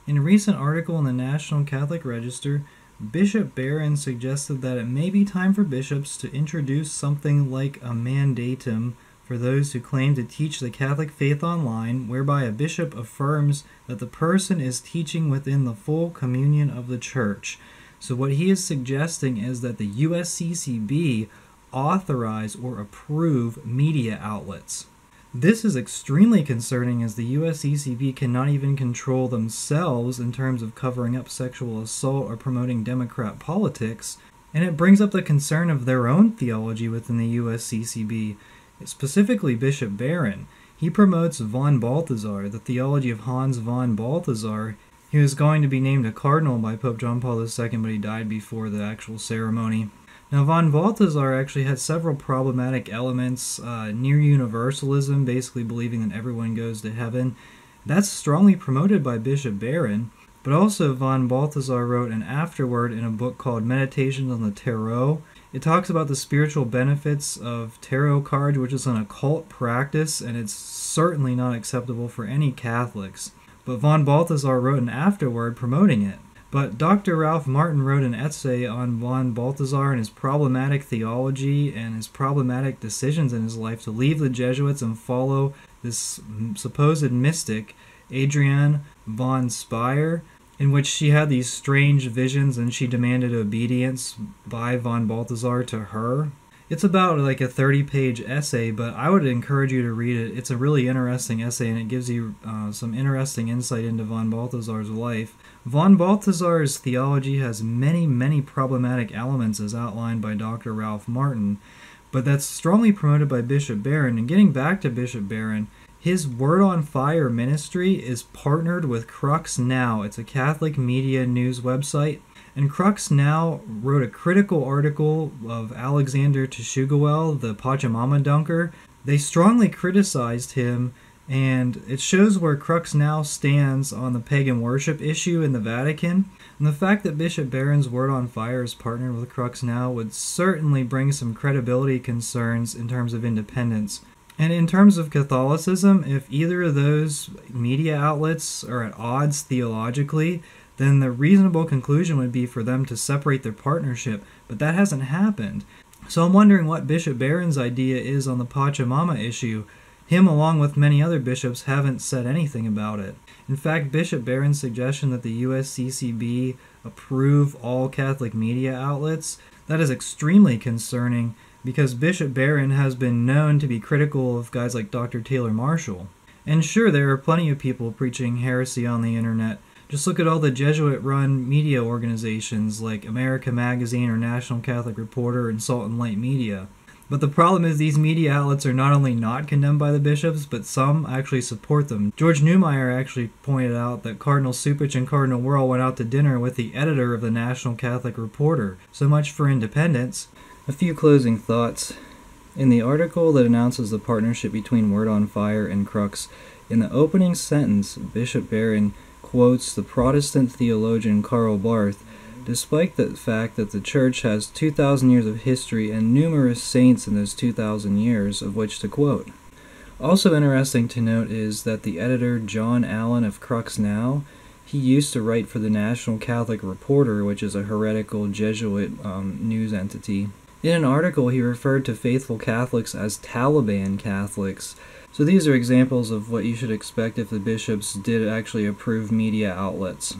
In a recent article in the National Catholic Register, Bishop Barron suggested that it may be time for bishops to introduce something like a mandatum for those who claim to teach the Catholic faith online, whereby a bishop affirms that the person is teaching within the full communion of the Church. So what he is suggesting is that the USCCB authorize or approve media outlets. This is extremely concerning, as the USCCB cannot even control themselves in terms of covering up sexual assault or promoting Democrat politics, and it brings up the concern of their own theology within the USCCB, specifically Bishop Barron. He promotes von Balthasar, the theology of Hans von Balthasar. He was going to be named a cardinal by Pope John Paul II, but he died before the actual ceremony. Now, von Balthasar actually had several problematic elements. Near universalism, basically believing that everyone goes to heaven. That's strongly promoted by Bishop Barron, but also von Balthasar wrote an afterword in a book called Meditations on the Tarot. It talks about the spiritual benefits of tarot cards, which is an occult practice, and it's certainly not acceptable for any Catholics. But von Balthasar wrote an afterword promoting it. But Dr. Ralph Martin wrote an essay on von Balthasar and his problematic theology and his problematic decisions in his life to leave the Jesuits and follow this supposed mystic, Adrienne von Speyr, in which she had these strange visions and she demanded obedience by von Balthasar to her. It's about like a 30-page essay, but I would encourage you to read it. It's a really interesting essay, and it gives you some interesting insight into von Balthasar's life. Von Balthasar's theology has many, many problematic elements as outlined by Dr. Ralph Martin, but that's strongly promoted by Bishop Barron. And getting back to Bishop Barron, his Word on Fire ministry is partnered with Crux Now. It's a Catholic media news website. And Crux Now wrote a critical article of Alexander Teshugawel, the Pachamama dunker. They strongly criticized him, and it shows where Crux Now stands on the pagan worship issue in the Vatican. And the fact that Bishop Barron's Word on Fire is partnered with Crux Now would certainly bring some credibility concerns in terms of independence. And in terms of Catholicism, if either of those media outlets are at odds theologically, then the reasonable conclusion would be for them to separate their partnership, but that hasn't happened. So I'm wondering what Bishop Barron's idea is on the Pachamama issue. Him, along with many other bishops, haven't said anything about it. In fact, Bishop Barron's suggestion that the USCCB approve all Catholic media outlets, that is extremely concerning, because Bishop Barron has been known to be critical of guys like Dr. Taylor Marshall. And sure, there are plenty of people preaching heresy on the internet. Just look at all the Jesuit-run media organizations like America Magazine or National Catholic Reporter and Salt and Light Media. But the problem is these media outlets are not only not condemned by the bishops, but some actually support them. George Neumeier actually pointed out that Cardinal Cupich and Cardinal Wuerl went out to dinner with the editor of the National Catholic Reporter. So much for independence. A few closing thoughts. In the article that announces the partnership between Word on Fire and Crux, in the opening sentence, Bishop Barron quotes the Protestant theologian Karl Barth, despite the fact that the Church has 2,000 years of history and numerous saints in those 2,000 years of which to quote. Also interesting to note is that the editor John Allen of Crux Now, he used to write for the National Catholic Reporter, which is a heretical Jesuit news entity. In an article, he referred to faithful Catholics as Taliban Catholics. So these are examples of what you should expect if the bishops did actually approve media outlets.